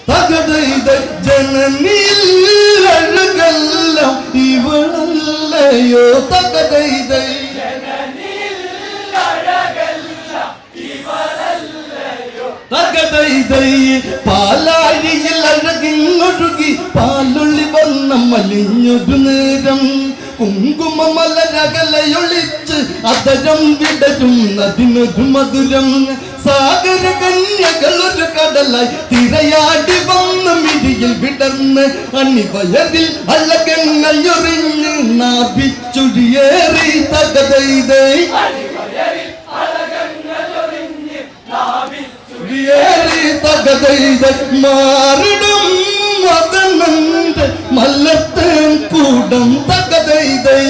തകതൈത ജനനിൽ അഴകെല്ലാം ഇവളല്ലയോ തകതൈത തകതൈതൈ പാലാഴിയിൽ അഴകിങ്ങൊഴുകി പാലൊളി വന്ന മലിഞ്ഞൊരു നേരം കുങ്കുമമലരകലയൊളിച്ച് അതരം വിടരും അതിനൊരു മധുരം സാഗര കന്യകളൊരു കടലായി തിരയാടി വന്ന മിഴിയിൽ വിടർന്ന് അണിവയതിൽ അഴകങ്ങളൊറിഞ്ഞ് നാഭിച്ചുഴിയേറി തകതൈതൈ തകതൈത മാറിടും മദനന്റെ മലത്തേൻ കൂടം തകതൈതൈ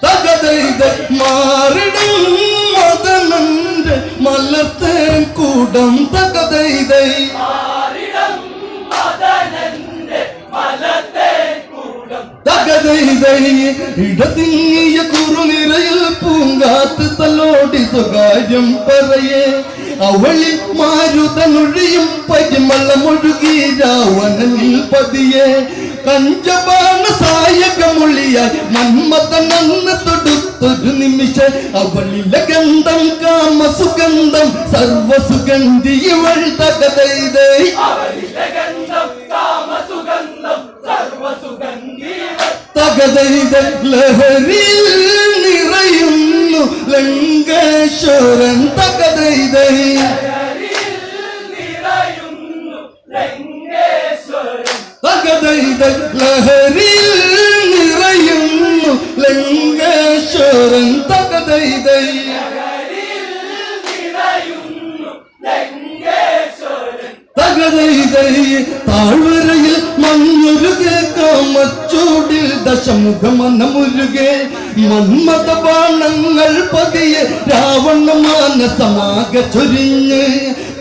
തകതൈത മാറിടും മദനന്റെ മലത്തേൻ കൂടം തകതൈതൈ തകതൈതൈ ഇടതിങ്ങിയ കുറുനിരയിൽ പൂങ്കാത്ത് തലോടി സ്വകാര്യം പറയേ അവളിൽ മാരുതനൊഴിയും പരിമളമൊഴുകി രാവണനിൽ പതിയെ കഞ്ചപാന സായകമൊളിയായി മന്മഥനന്ന് തൊടുത്തൊരു നിമിഷ അവളിലെ ഗന്ധം കാമസുഗന്ധം സർവസുഗന്ധി ഇവൾ തകതൈതൈ തകതൈത ലഹരിയിൽ നിറയുന്നു ലങ്കേശ്വരൻ തകതൈതൈ തകതൈത ലഹരിയിൽ നിറയുന്നു ലങ്കേശ്വരൻ തകതൈതൈ തകതൈതൈ താഴ്വരയിൽ മഞ്ഞൊരുകെ കാമച്ചൂടിൽ ദശമുഖമനമുരുകെ മന്മഥ ബാണങ്ങൾ പതിയെ രാവണ മാനസമാക ചൊരിഞ്ഞ്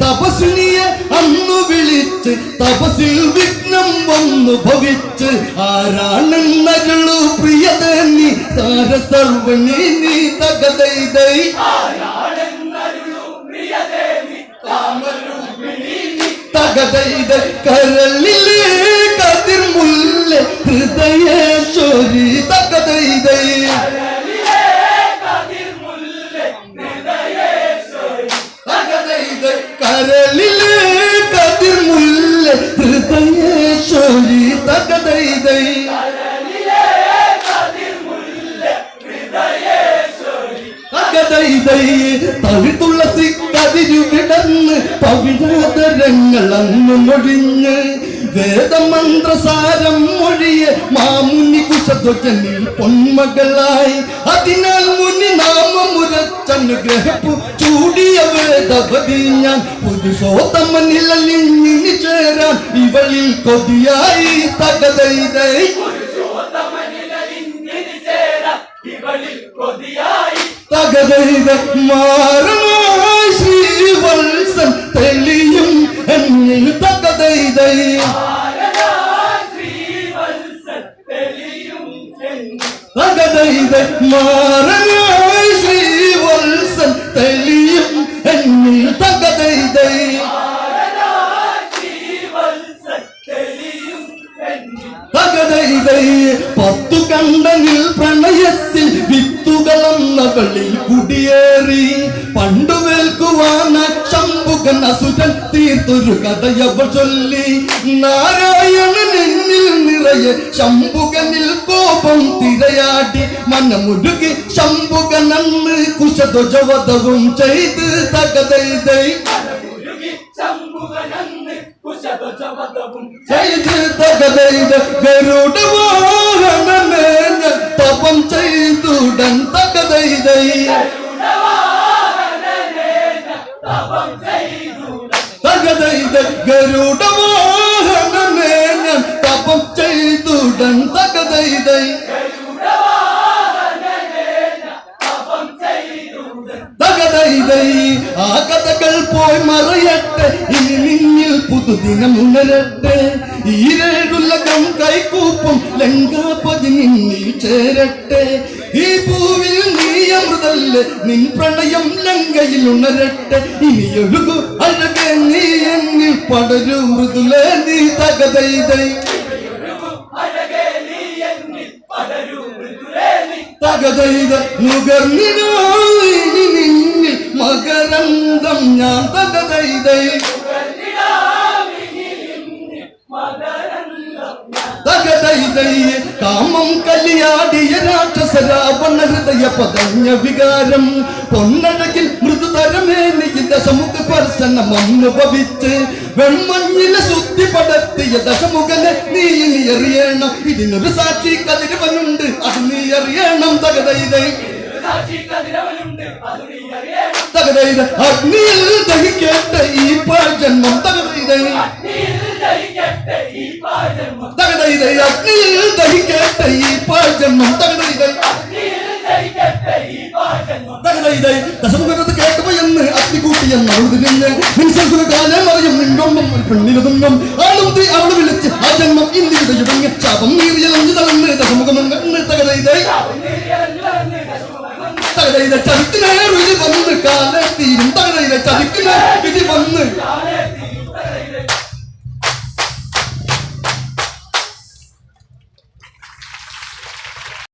തപസ്വിനിയെ അന്നു വിളിച്ച് തപസ്സിൽ വിഘ്നം വന്നു ഭവിച്ച് ആരാണെന്നരുളു പ്രിയതേ നീ താരസർവണി നീ തകതൈതൈ തകതൈത കരളിലെ കതിർമുല്ല ഹൃദയേശ്വരി തകതൈതൈ തകതൈത കരളിലെ കതിർമുല്ല ഹൃദയേശ്വരി തകതൈതൈ തകതൈതൈ തളിതുളസി കതിരു വിടർന്ന് പവിഴാതരങ്ങൾ അന്ന് മൊഴിഞ്ഞ് വേദമന്ത്രസാരം മൊഴിയെ മാമുനി കുശധ്വജനിൽ പൊന്മകളായി അതിനാൽ മുനി നാമമുരച്ചനുഗ്രഹപ്പു ചൂടിയ വേദവതി ഞാൻ പുരുഷോത്തമനിലലിഞ്ഞിനി ചേരാൻ ഇവളിൽ കൊതിയായി തകതൈതൈ തകതൈത മാറണായി ശ്രീവത്സൻ തെളിയും എന്നിൽ തകതൈതൈ തകതൈത മാറണായി ശ്രീവത്സൻ തെളിയും എന്നിൽ തകതൈതൈ തകതൈതൈ പത്തു കണ്ടനിൽ പ്രണയത്തിൽ വിത്തുകളെന്നവളിൽ കുടിയേറി പണ്ടുവേൽക്കുവാന ശംഭുകൻ അസുരൻ തീർത്തൊരു കഥയവൾ ചൊല്ലി നാരായണൻ എന്നിൽ നിറയെ ശംഭുകനിൽ കോപം തിരയാടി മനമുരുകി ശംഭുകൻ അന്ന് കുശധ്വജവധവും ചെയ്ത് തകതൈതൈ ചെയ്ത് തകതൈത ഗരുഡവാഹനനെ തപം ചെയ്തുടൻ തകതൈതൈ തകതൈത ഗരുഡവാഹനനെ തപം ചെയ്തുടൻ തകതൈതൈ തകതൈതൈ ആ കഥകൾ പോയി മറയട്ടെ ഇനി നിന്നിൽ പുതുദിനം ഉണരട്ടെ ഈരേഴുലകം കൈകൂപ്പും ലങ്കാപതി നിന്നിൽ ചേരട്ടെ ഈ പൂവിൽ നീ അമൃതല്ലേ നിൻ പ്രണയം ലങ്കയിൽ ഉണരട്ടെ ഇനി ഒഴുകു അഴകെ നീ എന്നിൽ പടരു മൃദുലേ നീ തകതൈതൈ തകതൈത നുകർന്നിനായി നിന്നിൽ മകരന്തം ഞാൻ തകതൈതൈ തകതൈതൈ കാമം കലിയാടിയ രാക്ഷസ രാവണ ഹൃദയ പതഞ്ഞ വികാരം പൊന്നഴകിൽ മൃദുതരമേനിയ ദശമുഖ സ്പർശനം അനുഭവിച്ച് വെൺമഞ്ഞിലെ ശുദ്ധി പടർത്തിയ ദശമുഖനെ നീ ഇനി അറിയണം ഇതിനൊരു സാക്ഷി കതിരവനുണ്ട് അത് നീ അറിയണം തകതൈതൈ തകതൈത അഗ്നിയിൽ ദഹിക്കട്ടെ ഈ പാഴ്ജന്മം തകതൈതൈ തകതൈതൈ അഗ്നിയിൽ ദഹിക്കട്ടെ ഈ പാഴ്ജന്മം തകതൈതൈ തകതൈതൈ ദശമുഖത്ത് കേട്ടുപോയെന്ന് അഗ്നികൂട്ടിയെന്ന് അവൾ തിരിഞ്ഞ് നിൻസുഖകാലം അറിയും നിൻകൊമ്പം പെണ്ണിലതുമ്പം ആളും അവൾ വിളിച്ച് ആ ജന്മം ഇന്ത്യയുടെ യുടങ്ങി ശാപം നീറിയലഞ്ഞു തളർന്ന് ദശമുഖം കണ്ണ് തകതൈതൈ തകതൈത ചതിക്കിനേർ വിധി വന്ന് കാലത്തീരും തകതൈത ചതിക്കിനേർ വിധി വന്ന്